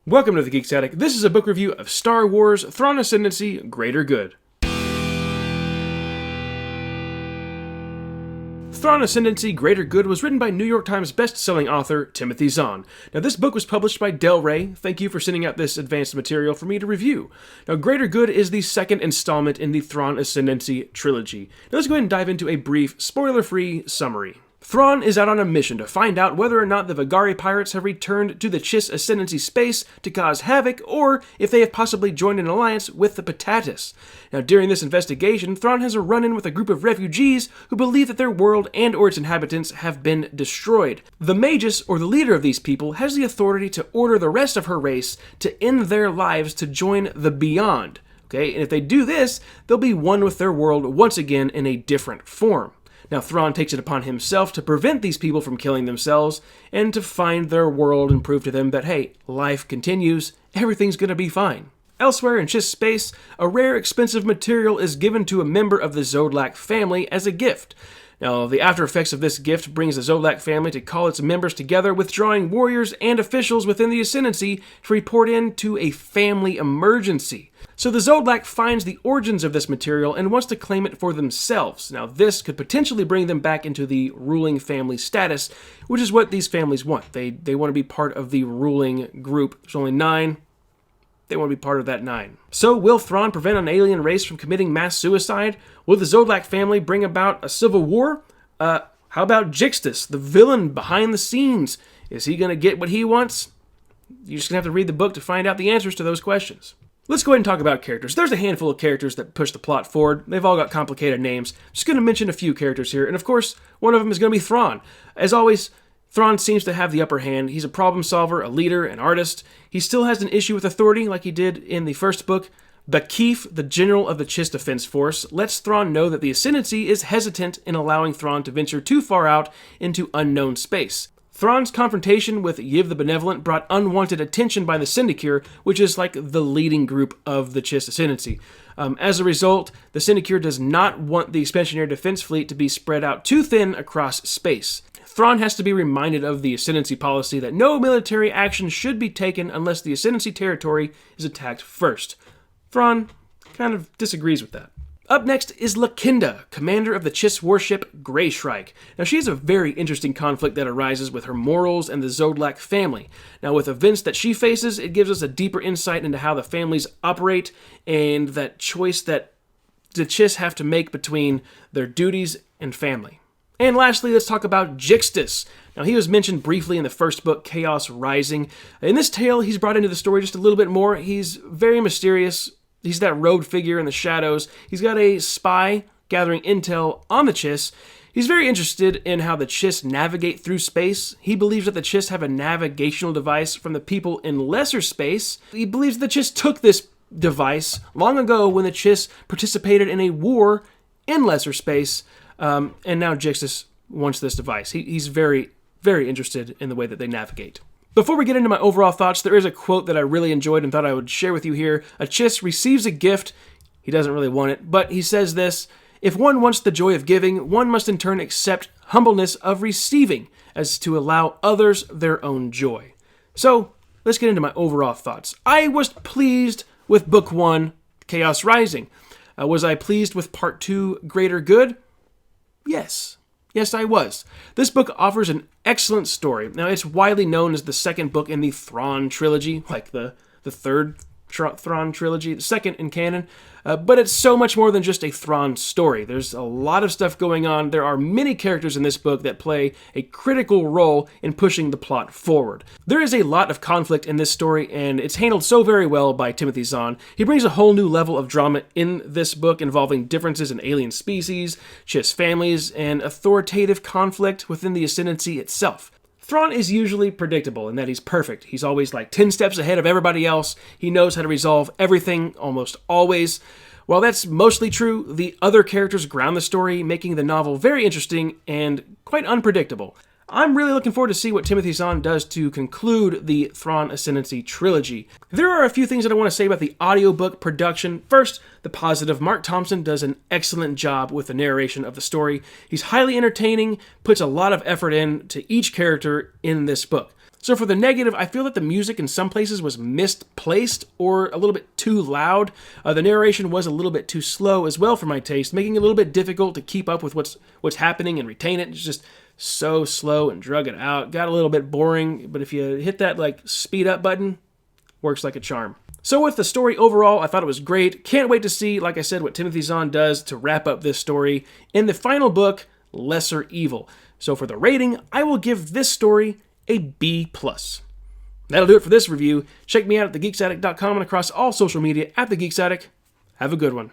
Welcome to the Geek Static. This is a book review of Star Wars: Thrawn Ascendancy Greater Good. Thrawn Ascendancy Greater Good was written by New York Times Bestselling Author Timothy Zahn. Now, this book was published by Del Rey. Thank you for sending out this advanced material for me to review. Now, Greater Good is the second installment in the Thrawn Ascendancy trilogy. Now, let's go ahead and dive into a brief, spoiler-free summary. Thrawn is out on a mission to find out whether or not the Vagari pirates have returned to the Chiss Ascendancy space to cause havoc, or if they have possibly joined an alliance with the Patatis. Now, during this investigation, Thrawn has a run-in with a group of refugees who believe that their world and or its inhabitants have been destroyed. The Magus, or the leader of these people, has the authority to order the rest of her race to end their lives to join the Beyond. Okay, and if they do this, they'll be one with their world once again in a different form. Now, Thrawn takes it upon himself to prevent these people from killing themselves and to find their world and prove to them that, hey, life continues, everything's gonna be fine. Elsewhere in Chiss space, a rare, expensive material is given to a member of the Zodlak family as a gift. Now, the after effects of this gift brings the Zodlak family to call its members together, withdrawing warriors and officials within the Ascendancy to report in to a family emergency. So the Zodlak finds the origins of this material and wants to claim it for themselves. Now, this could potentially bring them back into the ruling family status, which is what these families want. They want to be part of the ruling group. There's only 9. They want to be part of that 9. So, will Thrawn prevent an alien race from committing mass suicide? Will the Zodlak family bring about a civil war? How about Jixtus, the villain behind the scenes? Is he going to get what he wants? You're just going to have to read the book to find out the answers to those questions. Let's go ahead and talk about characters. There's a handful of characters that push the plot forward. They've all got complicated names. I'm just going to mention a few characters here, and of course, one of them is going to be Thrawn. As always, Thrawn seems to have the upper hand. He's a problem solver, a leader, an artist. He still has an issue with authority, like he did in the first book. Bakif, the general of the Chiss Defense Force, lets Thrawn know that the Ascendancy is hesitant in allowing Thrawn to venture too far out into unknown space. Thrawn's confrontation with Yiv the Benevolent brought unwanted attention by the Syndicure, which is like the leading group of the Chiss Ascendancy. As a result, the Syndicure does not want the Expansionary Defense Fleet to be spread out too thin across space. Thrawn has to be reminded of the Ascendancy policy that no military action should be taken unless the Ascendancy territory is attacked first. Thrawn kind of disagrees with that. Up next is Lakinda, commander of the Chiss warship Grey Shrike. Now, she has a very interesting conflict that arises with her morals and the Zodlak family. Now, with events that she faces, it gives us a deeper insight into how the families operate and that choice that the Chiss have to make between their duties and family. And lastly, let's talk about Jixtus. Now, he was mentioned briefly in the first book, Chaos Rising. In this tale, he's brought into the story just a little bit more. He's very mysterious. He's that robed figure in the shadows. He's got a spy gathering intel on the Chiss. He's very interested in how the Chiss navigate through space. He believes that the Chiss have a navigational device from the people in lesser space. He believes the Chiss took this device long ago when the Chiss participated in a war in lesser space, and now Jixtus wants this device. He's very, very interested in the way that they navigate. Before we get into my overall thoughts, there is a quote that I really enjoyed and thought I would share with you here. A Chiss receives a gift. He doesn't really want it, but he says this: if one wants the joy of giving, one must in turn accept humbleness of receiving, as to allow others their own joy. So, let's get into my overall thoughts. I was pleased with Book 1, Chaos Rising. Was I pleased with Part 2, Greater Good? Yes. Yes, I was. This book offers an excellent story. Now, it's widely known as the second book in the Thrawn trilogy, like the third Thrawn trilogy, the second in canon, but it's so much more than just a Thrawn story. There's a lot of stuff going on. There are many characters in this book that play a critical role in pushing the plot forward. There is a lot of conflict in this story, and it's handled so very well by Timothy Zahn. He brings a whole new level of drama in this book involving differences in alien species, Chiss families, and authoritative conflict within the Ascendancy itself. Thrawn is usually predictable in that he's perfect. He's always like 10 steps ahead of everybody else. He knows how to resolve everything almost always. While that's mostly true, the other characters ground the story, making the novel very interesting and quite unpredictable. I'm really looking forward to see what Timothy Zahn does to conclude the Thrawn Ascendancy trilogy. There are a few things that I want to say about the audiobook production. First, the positive. Mark Thompson does an excellent job with the narration of the story. He's highly entertaining, puts a lot of effort into each character in this book. So for the negative, I feel that the music in some places was misplaced or a little bit too loud. The narration was a little bit too slow as well for my taste, making it a little bit difficult to keep up with what's happening and retain it. It's just so slow and drug it out. Got a little bit boring, but if you hit that like speed up button, works like a charm. So with the story overall, I thought it was great. Can't wait to see, like I said, what Timothy Zahn does to wrap up this story in the final book, Lesser Evil. So for the rating, I will give this story a B+. That'll do it for this review. Check me out at thegeeksaddict.com and across all social media at thegeeksaddict. Have a good one.